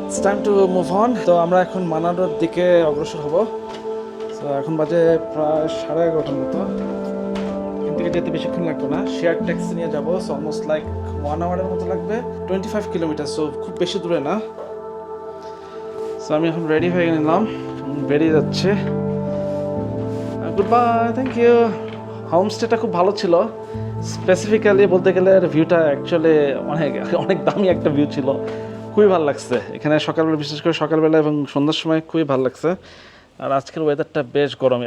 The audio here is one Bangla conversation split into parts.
It's time to move on. তো আমরা এখন মানাডোর দিকে অগ্রসর হব। তো এখন বাজে প্রায় 11:30 মতো। এখান থেকে যেতে বেশিক্ষণ লাগবে না, শেয়ার ট্যাক্সি নিয়ে যাবো। সো অলমোস্ট লাইক 1 আওয়ারের মতো লাগবে, 25 কিলোমিটার, সো খুব বেশি দূরে না। সো আমি এখন রেডি হয়ে নিলাম, বেরিয়ে যাচ্ছে। Good bye, thank you. হোমস্টেটা খুব ভালো ছিল। স্পেসিফিক্যালি বলতে গেলে ভিউটা অ্যাকচুয়ালি অনেক অনেক দামি একটা ভিউ ছিল। খুবই ভালো লাগছে এখানে সকালবেলা, বিশেষ করে সকালবেলা এবং সন্ধ্যার সময় খুবই ভালো লাগছে। আর আজকের ওয়েদারটা বেশ গরম।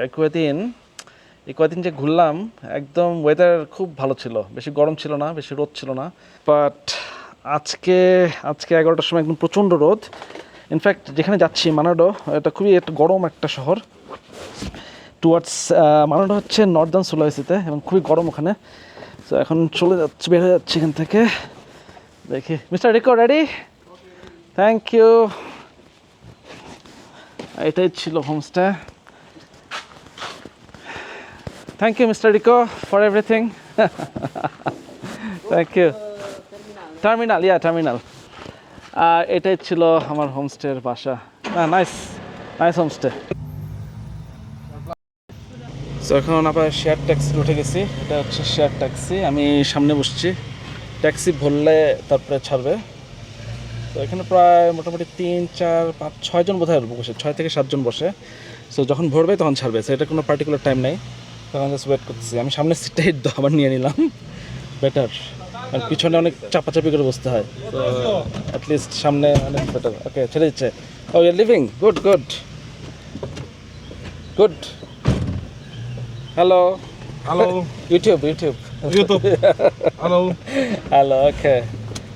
এই কয়েকদিন যে ঘুরলাম একদম ওয়েদার খুব ভালো ছিল, বেশি গরম ছিল না, বেশি রোদ ছিল না। বাট আজকে 11টার সময় একদম প্রচণ্ড রোদ। ইনফ্যাক্ট যেখানে যাচ্ছি মানাডো, এটা খুবই একটা গরম একটা শহর। টুয়ার্ডস মানাডো হচ্ছে নর্দার্ন সুলাওয়েসিতে, এবং খুবই গরম ওখানে। তো এখন বের হয়ে যাচ্ছি এখান থেকে। দেখি mister Rico ready? Thank you. এটাই ছিল homestay. Thank you mister Rico for everything. Thank you. Terminal. আর এটাই ছিল আমার হোমস্টের বাসা। Nice homestay. তো এখন আবার শেয়ার ট্যাক্সি উঠে গেছি। এটা হচ্ছে শেয়ার ট্যাক্সি। আমি সামনে বসছি, ট্যাক্সি ভরলে তারপরে ছাড়বে। তো এখানে প্রায় মোটামুটি 3, 4, 5, 6 জন বোধহয় বসে, 6 থেকে 7 জন বসে। সো যখন ভরবে তখন ছাড়বে। সো এটা কোনো পার্টিকুলার টাইম নেই, তখন জাস্ট ওয়েট করতেছি। আমি সামনের সিটটাই আবার নিয়ে নিলাম, বেটার। আর পিছনে অনেক চাপাচাপি করে বসতে হয়, তো অ্যাটলিস্ট সামনে অনেক বেটার। ওকে, ছেড়ে দিচ্ছে। Oh you are leaving, good. Hello. YouTube. Hello, okay.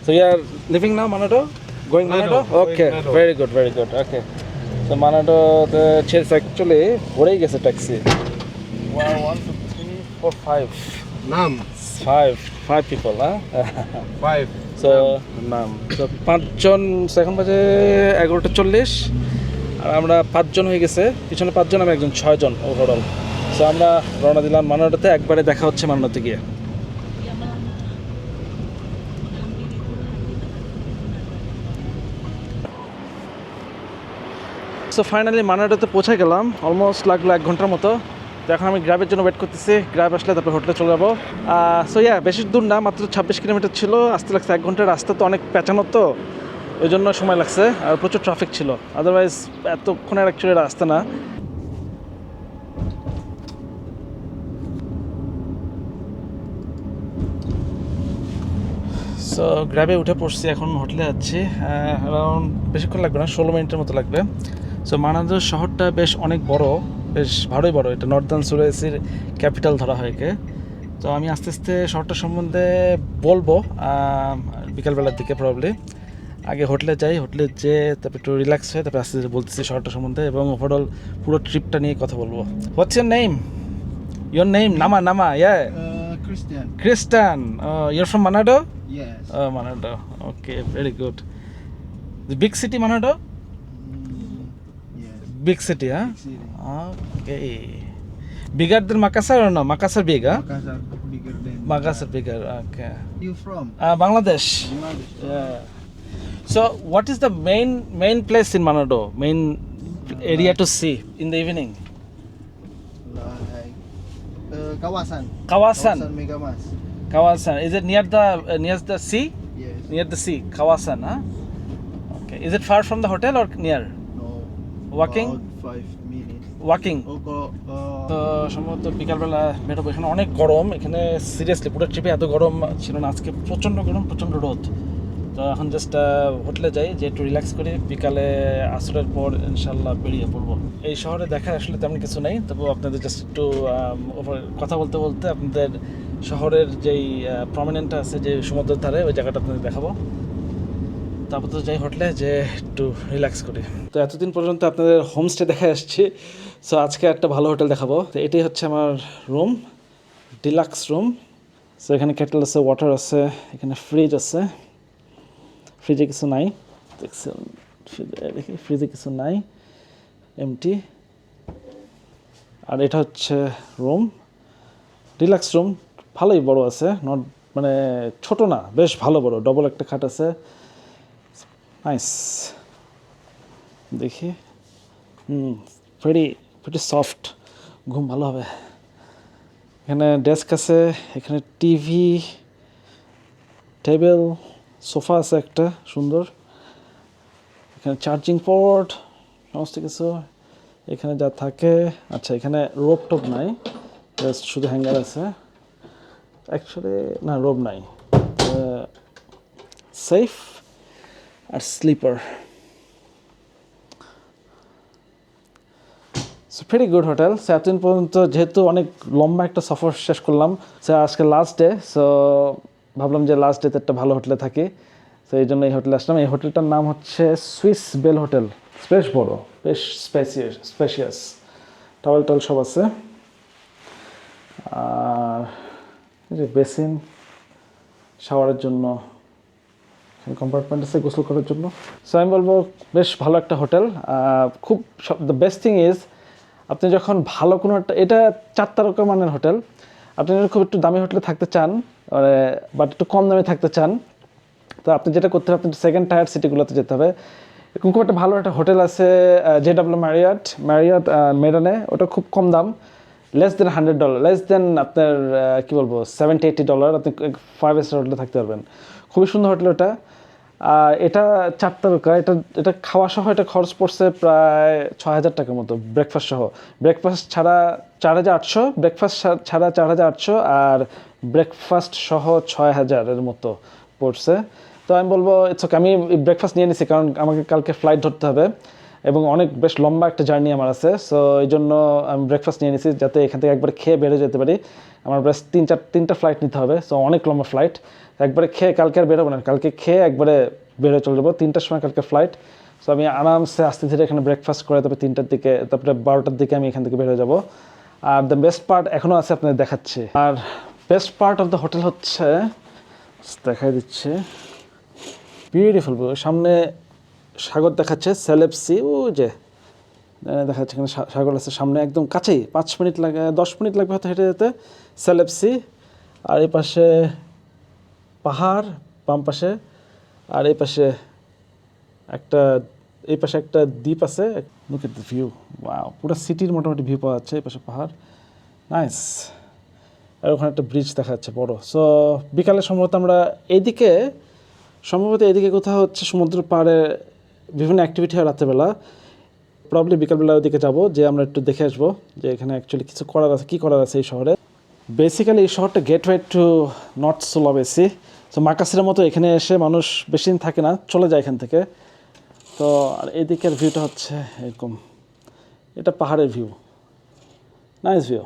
So you are living now, Manado? Going Manado? Okay, very good. Okay. So Manado, it's actually ভরেই গেছে taxi. 1, 2, 3, 4, 5. Nam. Five people, huh? 5. So নাম। So 5 জন। এখন বাজে 11:40, আর আমরা 5 জন হয়ে গেছে। পিছনে 5 জন, আমি একজন, 6 জন ওভারঅল। সো আমরা রওনা দিলাম মানাডোতে। একবারে দেখা হচ্ছে মানাডোতে গিয়ে। সো ফাইনালি মানাডোতে পৌঁছে গেলাম। অলমোস্ট লাগলো 1 ঘন্টার মতো। তো এখন আমি গ্র্যাবের জন্য ওয়েট করতেছি। গ্র্যাব আসলে তারপর হোটেলে চলে যাবো। সো বেশি দূর না, মাত্র 26 কিলোমিটার ছিল। আসতে লাগছে 1 ঘন্টার। রাস্তা তো অনেক পেঁচানো, তো ওই জন্য সময় লাগছে। আর প্রচুর ট্রাফিক ছিল, আদারওয়াইজ এতক্ষণের অ্যাকচুয়ালি রাস্তা না। সো গ্র্যাবে উঠে পড়ছি, এখন হোটেলে যাচ্ছি। অ্যারাউন্ড বেশিক্ষণ লাগবে না, 16 মিনিটের মতো লাগবে। সো মানাডো শহরটা বেশ অনেক বড়, বেশ ভালোই বড়। এটা নর্দার্ন সুলাওয়েসির ক্যাপিটাল ধরা হয় একে। তো আমি আস্তে আস্তে শহরটা সম্বন্ধে বলবো বিকালবেলার দিকে প্রবলি। আগে হোটেলে যাই, হোটেলে যেয়ে তারপর একটু রিল্যাক্স হয়ে তারপরে আস্তে আস্তে বলতেছি শহরটা সম্বন্ধে, এবং ওভারঅল পুরো ট্রিপটা নিয়ে কথা বলবো। What's your name? নামা, Christian. You're from Manado? Yes. Manado. Okay, very good. The big city, Manado? Yes. Big city, huh? Big city. Okay. Bigger than Makassar or no? Makassar big, huh? Makassar bigger than. Makassar bigger, okay. You from? Bangladesh. Bangladesh. Yeah. So, what is the main place in Manado? Main area to see in the evening? Like Kawasan. Kawasan. Megamas. Kawasan. Is it near the sea? Yes. Near the sea, Kawasan, huh? Okay. Is it far from the hotel or near? No. Walking? About 5 minutes. Walking. তো সম্ভবত বিকালবেলা বেরোবো। এখানে অনেক গরম, এখানে সিরিয়াসলি পুরো ট্রিপে এত গরম ছিল না। আজকে প্রচণ্ড গরম, প্রচণ্ড রোদ। তো এখন জাস্ট হোটেলে যাই, যে একটু রিল্যাক্স করি। বিকালে আসরের পর ইনশাল্লাহ বেরিয়ে পড়বো। এই শহরে দেখার আসলে তেমন কিছু নেই, তবুও আপনাদের জাস্ট একটু কথা বলতে আপনাদের শহরের যেই প্রমিনেন্টটা আছে, যে সমুদ্রের ধারে, ওই জায়গাটা আপনাদের দেখাবো। তারপর তো যাই হোটেলে, যে একটু রিল্যাক্স করি। তো এতদিন পর্যন্ত আপনাদের হোমস্টে দেখে আসছি। সো আজকে একটা ভালো হোটেল দেখাবো। তো এটাই হচ্ছে আমার রুম, ডিলাক্স রুম। সো এখানে কেটেল আছে, ওয়াটার আছে, এখানে ফ্রিজ আছে। ফ্রিজে কিছু নাই, দেখছেন? দেখি ফ্রিজে কিছু নাই, এমটি। আর এটা হচ্ছে রুম, ডিলাক্স রুম। ভালোই বড় আছে, নট মানে ছোট না, বেশ ভালো বড়। ডবল একটা খাট আছে, নাইস। দেখি ভেরি সফট, ঘুম ভালো হবে। এখানে ডেস্ক আছে, এখানে টিভি, টেবিল, সোফা আছে একটা সুন্দর, এখানে চার্জিং পোর্ট, সমস্ত কিছু এখানে যা থাকে। আচ্ছা, এখানে রোপ টোপ নাই, জাস্ট শুধু হ্যাঙ্গার আছে। অ্যাকচুয়ালি না, রোব নাই। সেফ আর slipper, so very good hotel. So এতদিন পর্যন্ত যেহেতু অনেক লম্বা একটা সফর শেষ করলাম, সো আজকে লাস্ট ডে, সো ভাবলাম যে লাস্ট ডেতে একটা ভালো হোটেলে থাকি, সো এই জন্য এই হোটেলে আসলাম। এই হোটেলটার নাম হচ্ছে সুইস বেল হোটেল। বেশ বড়, বেশ স্পেশিয়াস, টাওয়েল টাওয়েল সব আছে। আর এই যে বেসিন, শাওয়ারের জন্য কম্পার্টমেন্ট আছে গোসল করার জন্য। সো আমি বলবো বেশ ভালো একটা হোটেল। খুব দ্য বেস্ট থিং ইজ, আপনি যখন ভালো কোনো একটা, এটা 4 তারকা মানের হোটেল, আপনি যদি খুব একটু দামি হোটেলে থাকতে চান, বাট একটু কম দামে থাকতে চান, তো আপনি যেটা করতে হবে, আপনি সেকেন্ড টায়ার সিটিগুলোতে যেতে হবে। এরকম খুব একটা ভালো একটা হোটেল আছে, JW ম্যারিয়ট মেডানে, ওটা খুব কম দাম, লেস দেন $100, লেস দেন আপনার কী বলবো $70-80, আপনি 5 স্টার হোটেলে থাকতে পারবেন। খুবই সুন্দর হোটেল ওটা। এটা 4 তারকা, এটা খাওয়া সহ এটা খরচ পড়ছে প্রায় 6,000 টাকার মতো, ব্রেকফাস্ট সহ। ব্রেকফাস্ট ছাড়া 4,800, ব্রেকফাস্ট ছাড়া 4,800, আর ব্রেকফাস্ট সহ 6,000-এর মতো পড়ছে। তো আমি বলবো ইটস ওকে, আমি ব্রেকফাস্ট নিয়ে নিছি, কারণ আমাকে কালকে ফ্লাইট ধরতে হবে এবং অনেক বেশ লম্বা একটা জার্নি আমার আছে। সো এই জন্য আমি ব্রেকফাস্ট নিয়ে নিছি, যাতে এখান থেকে একবার খেয়ে বেরো যেতে পারি। আমার বেশ 3-4টা ফ্লাইট নিতে হবে, সো অনেক লম্বা ফ্লাইট। একবারে খেয়ে কালকে আর বেরোবো না, কালকে খেয়ে একবারে বেরো চলে যাবো। 3টার সময় কালকে ফ্লাইট। সো আমি আরামসে আস্তে ধীরে এখানে ব্রেকফাস্ট করে, তারপরে 3টার দিকে, তারপরে 12টার দিকে আমি এখান থেকে বের হয়ে যাবো। আর দ্য বেস্ট পার্ট এখনও আছে, আপনাদের দেখাচ্ছি। আর best part of the hotel হচ্ছে, দেখাই দিচ্ছে, বিউটিফুল সামনে সাগর দেখাচ্ছে, সেলেবসি, ও যে দেখা যাচ্ছে এখানে সাগর আছে সামনে, একদম কাছেই, 5 মিনিট লাগে, 10 মিনিট লাগবে হয়তো হেঁটে যেতে, সেলেবসি। আর এই পাশে পাহাড় বাম পাশে, আর এই পাশে একটা দ্বীপ আছে। Look at the view, wow, পুরো সিটির মোটামুটি ভিউ পাওয়া যাচ্ছে। এই পাশে পাহাড়, নাইস। আর ওখানে একটা ব্রিজ দেখা যাচ্ছে বড়। সো বিকালে সম্ভবত আমরা এদিকে কোথাও হচ্ছে সমুদ্র পাড়ে বিভিন্ন অ্যাক্টিভিটি হয় রাত্রেবেলা, প্রবলি বিকালবেলা ওইদিকে যাবো, যে আমরা একটু দেখে আসবো যে এখানে অ্যাকচুয়ালি কিছু করার আছে, কী করার আছে এই শহরে। বেসিক্যালি এই শহরটা গেটওয়ে টু নর্থ সুলাভেসি। সো মাকাসির মতো এখানে এসে মানুষ বেশি দিন থাকে না, চলে যায় এখান থেকে। তো আর এদিকের ভিউটা হচ্ছে এরকম, এটা পাহাড়ের ভিউ, নাইস ভিউ।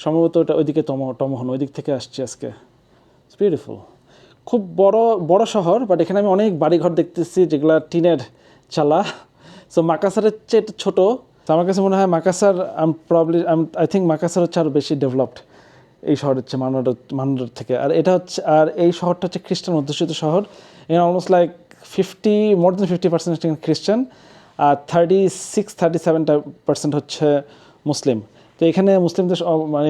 সম্ভবত ওটা ওইদিকে টমহন, ওই দিক থেকে আসছি আজকে। ইটস বিউটিফুল, খুব বড় শহর, বাট এখানে আমি অনেক বাড়িঘর দেখতেছি যেগুলো টিনের চালা। সো মাকাসারের চেয়ে এটা ছোটো। তো আমার কাছে মনে হয় মাকাসার, আই থিঙ্ক মাকাসার হচ্ছে আরও বেশি ডেভেলপড এই শহর হচ্ছে মানাডোর থেকে। আর এটা হচ্ছে, আর এই শহরটা হচ্ছে খ্রিস্টান অধ্যুষিত শহর। এখানে অলমোস্ট লাইক মোর দেন 50% খ্রিস্টান, আর 36-37% হচ্ছে মুসলিম। তো এখানে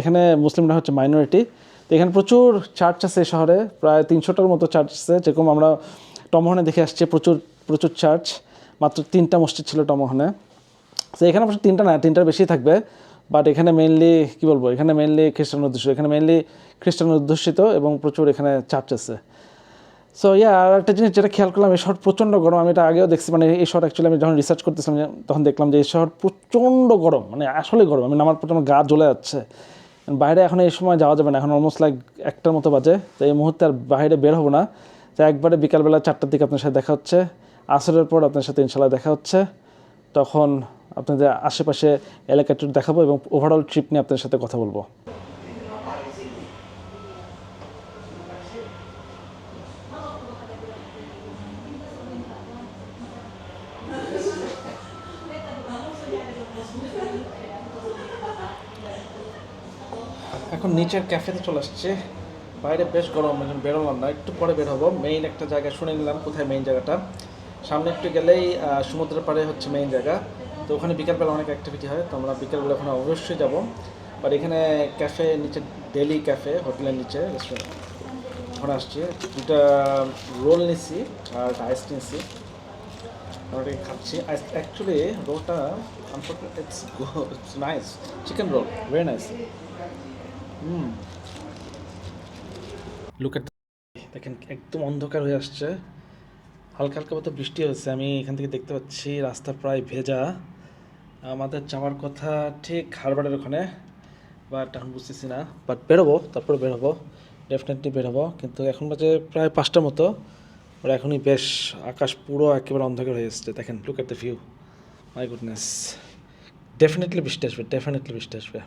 এখানে মুসলিমরা হচ্ছে মাইনরিটি। তো এখানে প্রচুর চার্চ আছে এই শহরে, প্রায় 300টার মতো চার্চ আছে। যেরকম আমরা টমহনে দেখে আসছি, প্রচুর চার্চ, মাত্র 3টা মসজিদ ছিল টমহনে। তো এখানে অবশ্য 3টা না, 3টার বেশি থাকবে, বাট এখানে মেইনলি কী বলবো, এখানে মেইনলি খ্রিস্টান অধ্যুষিত এবং প্রচুর এখানে চার্চ আছে। সো আর একটা জিনিস যেটা খেয়াল করলাম, এই শহর প্রচণ্ড গরম। আমি এটা আগেও দেখছি, মানে এই শহর অ্যাকচুয়ালি আমি যখন রিসার্চ করতেছিলাম তখন দেখলাম যে এই শহর প্রচণ্ড গরম, মানে আসলে গরম। আমি নামার পর আমার গা জ্বলে যাচ্ছে। বাইরে এখন এই সময় যাওয়া যাবে না, এখন অলমোস্ট লাইক 1টার মতো বাজে। তো এই মুহূর্তে আর বাইরে বের হবো না। তো একবারে বিকালবেলা 4টার দিকে আপনার সাথে দেখা হচ্ছে, আসরের পর আপনার সাথে ইনশাল্লাহ দেখা হচ্ছে। তখন আপনাদের আশেপাশে এলাকাটা দেখাবো এবং ওভারঅল ট্রিপ নিয়ে আপনাদের সাথে কথা বলবো। এখন নিচের ক্যাফেতে চলে আসছে, বাইরে বেশ গরম, বেরোলাম না, একটু পরে বের হবো। মেইন একটা জায়গা শুনে নিলাম, কোথায় মেইন জায়গাটা, সামনে একটু গেলেই সমুদ্রের পাড়ে হচ্ছে মেইন জায়গা। তো ওখানে বিকালবেলা অনেক অ্যাক্টিভিটি হয়, তো আমরা বিকালবেলা ওখানে অবশ্যই যাবো। বাট এখানে ক্যাফে নিচে, ডেলি ক্যাফে হোটেলের নিচে রেস্টুরেন্ট, ওখানে আসছি। 2টা রোল নিছি আর আইস নিয়েছি, অলরেডি খাচ্ছি অ্যাকচুয়ালি রোলটা it's nice chicken roll very nice look at দেখেন একদম অন্ধকার হয়ে আসছে, হালকা হালকা মতো বৃষ্টি হয়েছে, আমি এখান থেকে দেখতে পাচ্ছি রাস্তা প্রায় ভেজা। আমাদের যাওয়ার কথা ঠিক হারবারের ওখানে, বাট এখন বুঝতেছি না, বাট বেরোবো, তারপরে বেরোবো, ডেফিনেটলি বেরোবো, কিন্তু এখন বাজে প্রায় 5টার মতো, আর এখনই বেশ আকাশ পুরো একেবারে অন্ধকার হয়ে এসছে। দেখেন look at the view, my goodness, definitely বৃষ্টি আসবে, ডেফিনেটলি বৃষ্টি আসবে।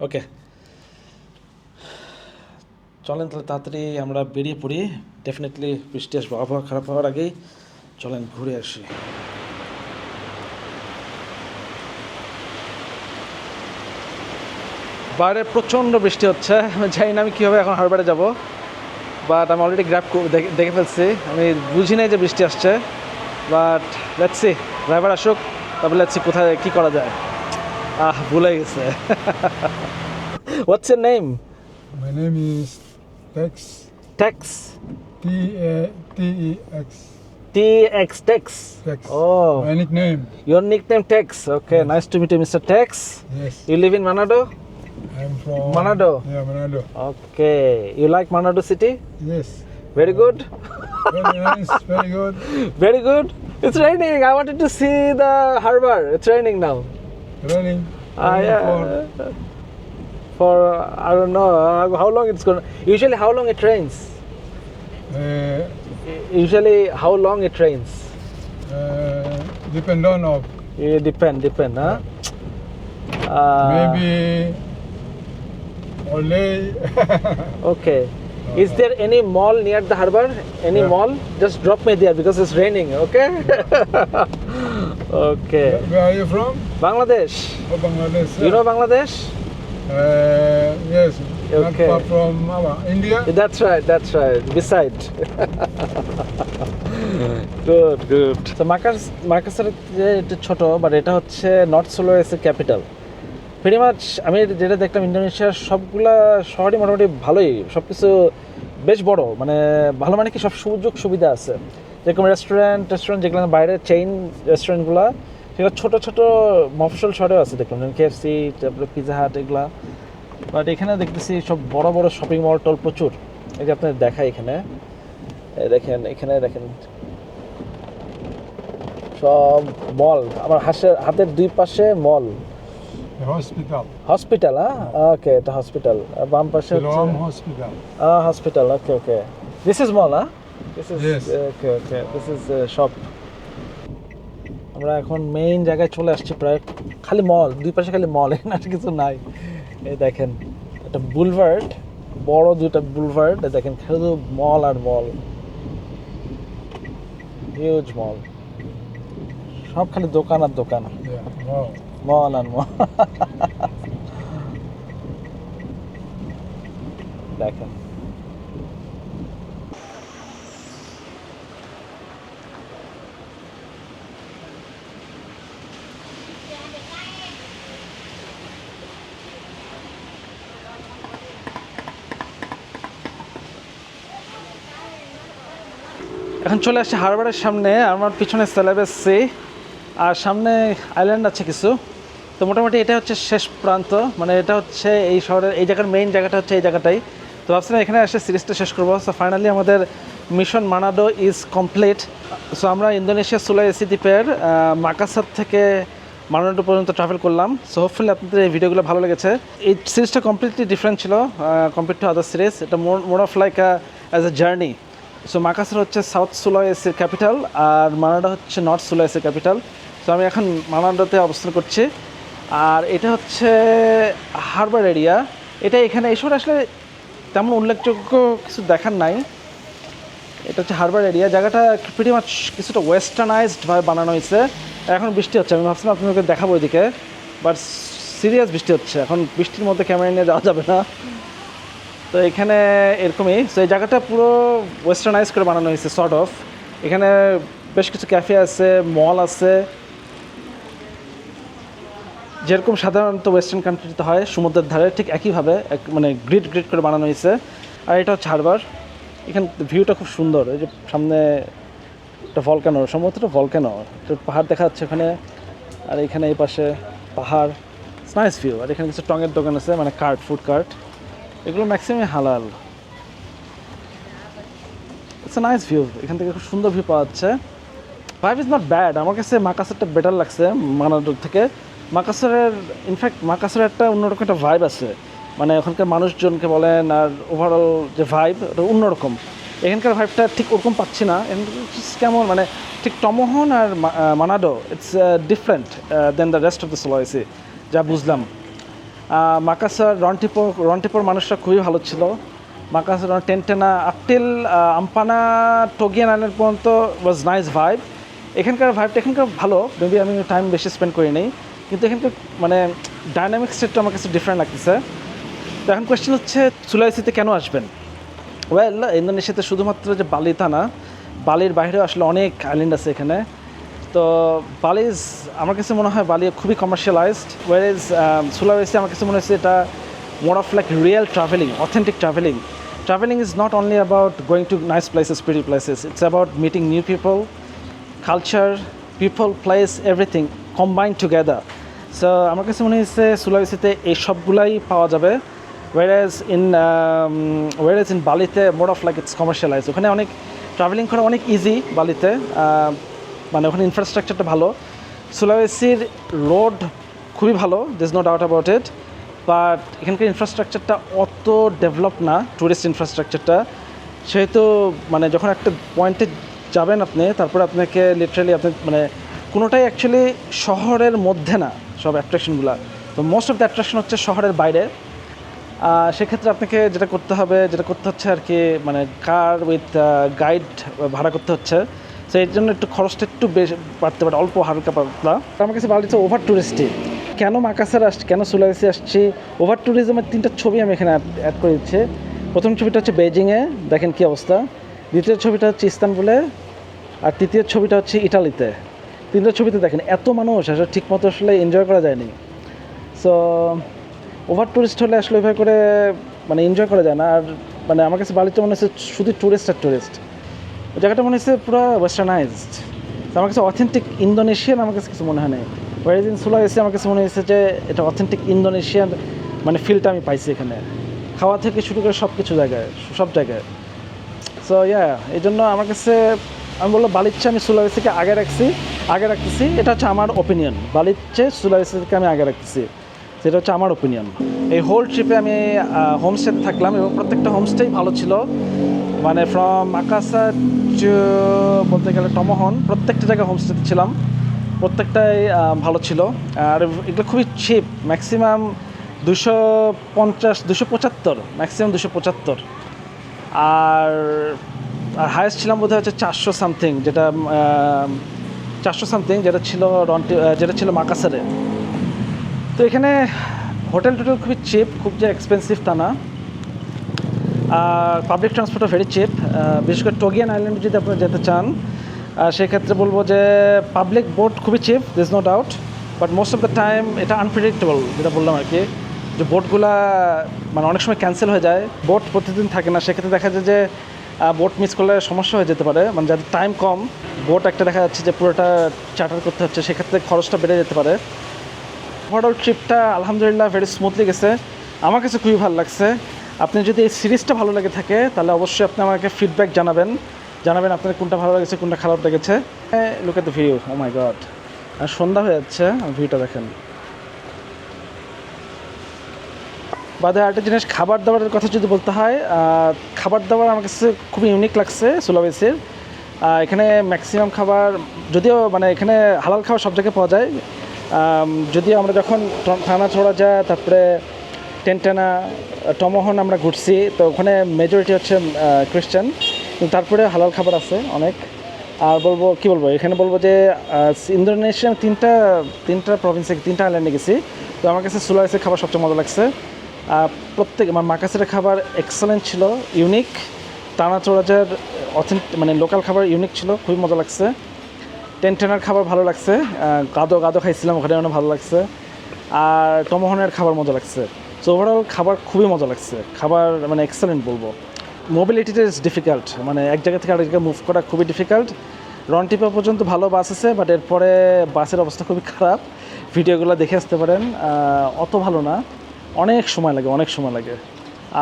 ওকে চলেন তাহলে তাড়াতাড়ি আমরা বেরিয়ে পড়ি, ডেফিনেটলি বৃষ্টি আসবে, আবহাওয়া খারাপ হওয়ার আগেই চলেন ঘুরে আসি। বাইরে প্রচণ্ড বৃষ্টি হচ্ছে, আমি জানি না আমি কীভাবে এখন হারবারে যাব, বাট আমি অলরেডি গ্র্যাব দেখে ফেলছি, আমি বুঝি নাই যে বৃষ্টি আসছে, বাট লেটস সি, ড্রাইভার আসুক, তারপরে লেটস সি কোথায় কী করা যায়। ভুলে গেছে। What's your name? My name is Tex. Tex. T-E-X. TX Tex. Tex. Oh, My nickname. your nickname Tex. Okay, Yes. nice to meet you, Mr. Tex. Yes. You live in Manado? I'm from Manado. Yeah, Manado. Okay, you like Manado city? Yes. Very good. Very nice. Very good. Very good. It's raining. I wanted to see the harbor. It's raining now. Running. Yeah. For I don't know how long it's gonna. Usually, how long it rains? Usually, how long it rains? Depend on of Depend, huh? maybe all day. Okay. Is there any mall near the harbor? Any Yeah. mall? Just drop me there because it's raining. Okay. Okay. Where are you from? Bangladesh. Oh, Bangladesh. You know Bangladesh? Yes. Okay. Not far from India. That's right. That's right. Beside. Good, good. So মাকাসার যে এটা ছোট, বাট এটা হচ্ছে নর্থ সুলওয়েসির ক্যাপিটাল। ভেরি মাচ আমি যেটা দেখলাম ইন্দোনেশিয়ার সবগুলা শহরই মোটামুটি ভালোই, সব কিছু বেশ বড়, মানে ভালো মানে কি সব সুযোগ সুবিধা আছে, যেরকম রেস্টুরেন্ট যেগুলো বাইরের চেইন রেস্টুরেন্টগুলো, সেগুলো ছোটো ছোটো মফস্বল শহরেও আছে দেখলাম, যেমন KFC, তারপরে পিৎজা হাট এগুলা, বাট এখানে দেখতেছি সব বড় বড় শপিং মল টল প্রচুর। এই যে আপনাদের দেখায় এখানে দেখেন, এখানে দেখেন সব মল, আমার হাতের দুই পাশে মল। The hospital. হসপিটাল, ওকে, এটা হসপিটাল, বাম পাশে হচ্ছে Siloam Hospital. Hospital. Okay okay, this is mall, this is Yes. Okay okay, this is shop. আমরা এখন মেইন জায়গায় চলে আসছি, প্রায় খালি মল, দুই পাশে খালি মল, এখানে আর কিছু নাই। এই দেখেন একটা বুলভার্ড, বড় দুইটা বুলভার্ড, দেখেন শুধু মল আর মল, হিউজ মল, সব খালি দোকান আর দোকান, Yeah. Wow. মল আর মল। দেখেন এখন চলে আসছে হারবারের সামনে, আমার পিছনে সেলেবাস সি, আর সামনে আইল্যান্ড আছে কিছু। তো মোটামুটি এটা হচ্ছে শেষ প্রান্ত, মানে এটা হচ্ছে এই শহরের এই জায়গার মেইন জায়গাটা হচ্ছে এই জায়গাটাই। তো ভাবছিলাম এখানে এসে সিরিজটা শেষ করবো। সো ফাইনালি আমাদের মিশন মানাডো ইজ কমপ্লিট। সো আমরা ইন্দোনেশিয়া সুলাইসি দ্বীপের মাকাসার থেকে মানাডো পর্যন্ত ট্রাভেল করলাম। সো হোপফুলি আপনাদের এই ভিডিওগুলো ভালো লেগেছে। এই সিরিজটা কমপ্লিটলি ডিফারেন্ট ছিল কম্পেয়ার টু আদার সিরিজ, এটা more of like as a journey. So Makassar হচ্ছে সাউথ সুলাইসির ক্যাপিটাল, আর মানাডো হচ্ছে নর্থ সুলাইসির ক্যাপিটাল। সো আমি এখন মানাডোতে অবস্থান করছি, আর এটা হচ্ছে হারবার এরিয়া। এটা এখানে এই শহরে আসলে তেমন উল্লেখযোগ্য কিছু দেখার নাই। এটা হচ্ছে হারবার এরিয়া, জায়গাটা প্রিটি মাচ কিছুটা ওয়েস্টার্নাইজডভাবে বানানো হয়েছে। এখন বৃষ্টি হচ্ছে, আমি ভাবছিলাম আপনাদেরকে দেখাবো ওইদিকে, বাট সিরিয়াস বৃষ্টি হচ্ছে, এখন বৃষ্টির মধ্যে ক্যামেরা নিয়ে যাওয়া যাবে না। তো এখানে এরকমই, তো এই জায়গাটা পুরো ওয়েস্টার্নাইজ করে বানানো হয়েছে সর্ট অফ। এখানে বেশ কিছু ক্যাফে আছে, মল আছে, যেরকম সাধারণত ওয়েস্টার্ন কান্ট্রিতে হয় সমুদ্রের ধারে, ঠিক একইভাবে মানে গ্রিড করে বানানো হয়েছে। আর এটা হচ্ছে হারবার, এখানে ভিউটা খুব সুন্দর, এই যে সামনে একটা ভলকানো, সম্ভবত একটা ভলকানো, একটা পাহাড় দেখা যাচ্ছে ওখানে। আর এখানে এই পাশে পাহাড়, নাইস ভিউ। আর এখানে কিছু টঙের দোকান আছে, মানে কার্ট, ফুড কার্ট, এগুলো ম্যাক্সিমাম হালাল। ইটস এ নাইস ভিউ, এখান থেকে খুব সুন্দর ভিউ পাওয়া যাচ্ছে। ভাইব ইজ নট ব্যাড, আমার কাছে মাকাসারটা বেটার লাগছে মানাডোর থেকে। মাকাসারের ইনফ্যাক্ট মাকাসারের একটা অন্যরকম একটা ভাইব আছে, মানে ওখানকার মানুষজনকে বলেন আর ওভারঅল যে ভাইব ওটা অন্যরকম। এখানকার ভাইবটা ঠিক ওরকম পাচ্ছি না, কেমন মানে ঠিক টমোহন আর Manado it's different than the rest of the Sulawesi, যা বুঝলাম। মাকাসার রন্টিপোর মানুষরা খুবই ভালো ছিল। মাকাসার টেনটেনা আপটিল আম্পানা টোগিয়ান আইল্যান্ড পর্যন্ত ওয়াজ নাইস ভাইব। এখানকার ভাইবটা এখানকার ভালো, মেবি আমি টাইম বেশি স্পেন্ড করি নি, কিন্তু এখানকার মানে ডাইনামিক স্টেটটা আমার কাছে ডিফারেন্ট লাগতেছে। তো এখন কোয়েশ্চেন হচ্ছে সুলাওয়েসিতে কেন আসবেন? ওয়েল, ইন্দোনেশিয়াতে শুধুমাত্র যে বালি তা না, বালির বাইরেও আসলে অনেক আইল্যান্ড আছে এখানে। তো বালিজ আমার কাছে মনে হয় বালি খুবই কমার্শিয়ালাইজড, ওয়ারেজ সুলাওয়েসি আমার কাছে মনে হচ্ছে এটা more of like real traveling, authentic traveling. Traveling is not only about going to nice places, pretty places. It's about meeting new people, culture, people, place, everything combined together. So আমার কাছে মনে হচ্ছে সুলাওয়েসিতে এই সবগুলাই পাওয়া যাবে, whereas in বালিতে more of like it's commercialized. ওখানে অনেক ট্রাভেলিং করা অনেক ইজি বালিতে, মানে ওখানে ইনফ্রাস্ট্রাকচারটা ভালো। সুলাওয়েসির রোড খুবই ভালো, there is no doubt about it, but এখানকার ইনফ্রাস্ট্রাকচারটা অত ডেভেলপ না, ট্যুরিস্ট ইনফ্রাস্ট্রাকচারটা। সেহেতু মানে যখন একটা পয়েন্টে যাবেন আপনি, তারপরে আপনাকে লিটারালি আপনি মানে কোনোটাই অ্যাকচুয়ালি শহরের মধ্যে না সব অ্যাট্রাকশনগুলো, তো মোস্ট অফ দ্য অ্যাট্রাকশন হচ্ছে শহরের বাইরে। সেক্ষেত্রে আপনাকে যেটা করতে হচ্ছে আর কি, মানে কার উইথ গাইড ভাড়া করতে হচ্ছে। সো এর জন্য একটু খরচটা একটু বেশি বাড়তে পারে, অল্প হালকা পাতলা। আমার কাছে বাড়িতে ওভার ট্যুরিস্টই। কেন মাকাসার আসছি, কেন সুলাওয়েসি আসছি? ওভার ট্যুরিজমের 3টা ছবি আমি এখানে অ্যাড করে দিচ্ছি। প্রথম ছবিটা হচ্ছে বেজিংয়ে, দেখেন কী অবস্থা। দ্বিতীয় ছবিটা হচ্ছে ইস্তানবুলে, আর তৃতীয় ছবিটা হচ্ছে ইটালিতে। 3টা ছবিতে দেখেন এত মানুষ আসলে ঠিকমতো আসলে এনজয় করা যায়নি। সো ওভার ট্যুরিস্ট হলে আসলে ওইভাবে করে মানে এনজয় করা যায় না। আর মানে আমার কাছে বালিতে মনে হচ্ছে শুধু ট্যুরিস্ট আর ট্যুরিস্ট, ওই জায়গাটা মনে হচ্ছে পুরো ওয়েস্টার্নাইজড। আমার কাছে অথেন্টিক ইন্দোনেশিয়ান আমার কাছে কিছু মনে হয় না। ওয়ারেজ ইন সুলাওয়েসি আমার কাছে মনে হয়েছে যে এটা অথেন্টিক ইন্দোনেশিয়ান মানে ফিলটা আমি পাইছি এখানে, খাওয়া থেকে শুরু করে সব কিছু জায়গায়, সব জায়গায়। সো এই জন্য আমার কাছে আমি বললাম বালির চেয়ে আমি সুলাওয়েসিকে আগে রাখতেছি। এটা হচ্ছে আমার ওপিনিয়ন, বালির চেয়ে সুলাওয়েসিকে আমি আগে রাখতেছি, সেটা হচ্ছে আমার ওপিনিয়ন। এই হোল ট্রিপে আমি হোমস্টেতে থাকলাম এবং প্রত্যেকটা হোমস্টেই ভালো ছিল, মানে ফ্রম মাকাসার বলতে গেলে টমোহন, প্রত্যেকটা জায়গায় হোমস্টেতে ছিলাম, প্রত্যেকটাই ভালো ছিল। আর এগুলো খুবই চিপ, ম্যাক্সিমাম 275, ম্যাক্সিমাম 275। আর হায়েস্ট ছিলাম বোধহয় হচ্ছে 400 সামথিং, যেটা ছিল মাকাসারে। তো এখানে হোটেল খুবই চিপ, খুব যে এক্সপেন্সিভ তা না। আর পাবলিক ট্রান্সপোর্টও ভেরি চিপ, বিশেষ করে টোগিয়ান আইল্যান্ডে যদি আপনারা যেতে চান, সেক্ষেত্রে বলবো যে পাবলিক বোট খুবই cheap, there is no doubt, but most of the time এটা আনপ্রেডিক্টেবল, যেটা বললাম আর কি, যে বোটগুলা মানে অনেক সময় ক্যান্সেল হয়ে যায়, বোট প্রতিদিন থাকে না। সেক্ষেত্রে দেখা যায় যে বোট মিস করলে সমস্যা হয়ে যেতে পারে, মানে যাদের টাইম কম, বোট একটা দেখা যাচ্ছে যে পুরোটা চার্টার করতে হচ্ছে, সেক্ষেত্রে খরচটা বেড়ে যেতে পারে। ওভারঅল ট্রিপটা আলহামদুলিল্লাহ ভেরি স্মুথলি গেছে, আমার কাছে খুবই ভালো লাগছে। আপনি যদি এই সিরিজটা ভালো লেগে থাকে তাহলে অবশ্যই আপনি আমাকে ফিডব্যাক জানাবেন আপনার কোনটা ভালো লেগেছে, কোনটা খারাপ লেগেছে। Look at the view, oh my god, আর সন্ধ্যা হয়ে যাচ্ছে, ভিউটা দেখেন। বাদে আরেকটা জিনিস, খাবার দাবারের কথা যদি বলতে হয়, খাবার দাবার আমার কাছে খুবই ইউনিক লাগছে সুলাওয়েসির। এখানে ম্যাক্সিমাম খাবার, যদিও মানে এখানে হালাল খাবার সব জায়গায় পাওয়া যায়, যদিও আমরা যখন থানাছড়া যায়, তারপরে টেনটেনা, টমোহন আমরা ঘুরছি, তো ওখানে মেজরিটি হচ্ছে খ্রিস্টান, কিন্তু তারপরে হালাল খাবার আছে অনেক। আর বলবো এখানে বলবো যে ইন্দোনেশিয়ান তিনটা প্রভিন্সে, 3টা আইল্যান্ডে গেছি, তো আমার কাছে সুলাওয়েসির খাবার সবচেয়ে মজা লাগছে। প্রত্যেক আমার মাকাসারের খাবার এক্সেলেন্ট ছিল, ইউনিক। তানাচোরাজের মানে লোকাল খাবার ইউনিক ছিল, খুবই মজা লাগছে। টেনটেনার খাবার ভালো লাগছে, গাদো খাইছিলাম, ওখানে অনেক ভালো লাগছে। আর টমোহনের খাবার মজা লাগছে। সো ওভারঅল খাবার খুবই মজা লাগছে, খাবার মানে এক্সেলেন্ট বলবো। মোবিলিটিটা ইজ ডিফিকাল্ট, মানে এক জায়গা থেকে আরেক জায়গায় মুভ করা খুবই ডিফিকাল্ট। রন্টিপা পর্যন্ত ভালো বাস আছে, বাট এরপরে বাসের অবস্থা খুবই খারাপ। ভিডিওগুলো দেখে আসতে পারেন, অত ভালো না, অনেক সময় লাগে।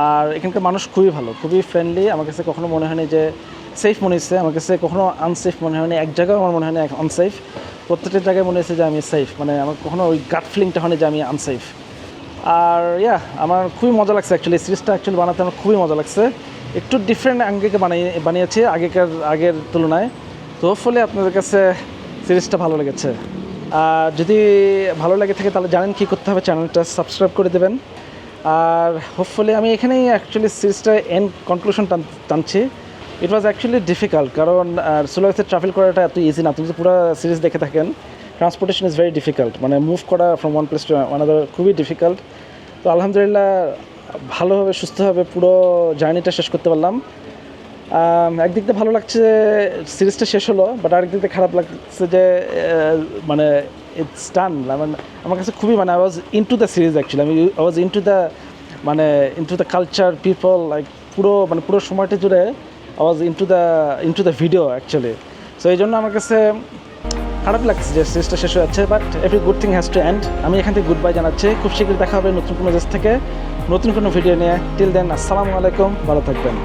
আর এখানকার মানুষ খুবই ভালো, খুবই ফ্রেন্ডলি। আমার কাছে কখনো মনে হয়নি যে সেফ মনে হচ্ছে, আমার কাছে কখনো আনসেফ মনে হয়নি, এক জায়গায় আমার মনে হয়নি আনসেফ। প্রত্যেকটা জায়গায় মনে হচ্ছে যে আমি সেফ, মানে আমার কখনো ওই গাট ফিলিংটা হয়নি যে আমি আনসেফ। আর আমার খুবই মজা লাগছে অ্যাকচুয়ালি, সিরিজটা অ্যাকচুয়ালি বানাতে আমার খুবই মজা লাগছে। একটু ডিফারেন্ট অ্যাঙ্গেলে বানিয়েছি আগের তুলনায়। তো হোপফুলি আপনাদের কাছে সিরিজটা ভালো লেগেছে। আর যদি ভালো লেগে থাকে তাহলে জানেন কী করতে হবে, চ্যানেলটা সাবস্ক্রাইব করে দেবেন। আর হোপফুলি আমি এখানেই অ্যাকচুয়ালি সিরিজটা কনক্লুশন টানছি। ইট ওয়াজ অ্যাকচুয়ালি ডিফিকাল্ট, কারণ সুলাইসে ট্রাভেল করাটা এত ইজি না। আপনি যদি পুরো সিরিজ দেখে থাকেন, ট্রান্সপোর্টেশন ইজ ভেরি ডিফিকাল্ট, মানে মুভ করা from one place to another খুবই ডিফিকাল্ট। তো আলহামদুলিল্লাহ ভালোভাবে সুস্থভাবে পুরো জার্নিটা শেষ করতে পারলাম। একদিক দিয়ে ভালো লাগছে যে সিরিজটা শেষ হলো, বাট আরেক দিক দিয়ে খারাপ লাগছে যে মানে ইটস ডান। আমার কাছে খুবই I was into the series actually, I was into the culture, people, like পুরো সময়টা জুড়ে I was into the video actually. So এই জন্য আমার কাছে খারাপ লাগছে যে সিরিজটা শেষ হয়ে যাচ্ছে, but every good thing has to end. আমি এখান থেকে গুড বাই জানাচ্ছি। খুব শীঘ্রই দেখা হবে নতুন কোনো দেশ থেকে নতুন কোনো ভিডিও নিয়ে। টিল দেন, আসসালামু আলাইকুম, ভালো থাকবেন।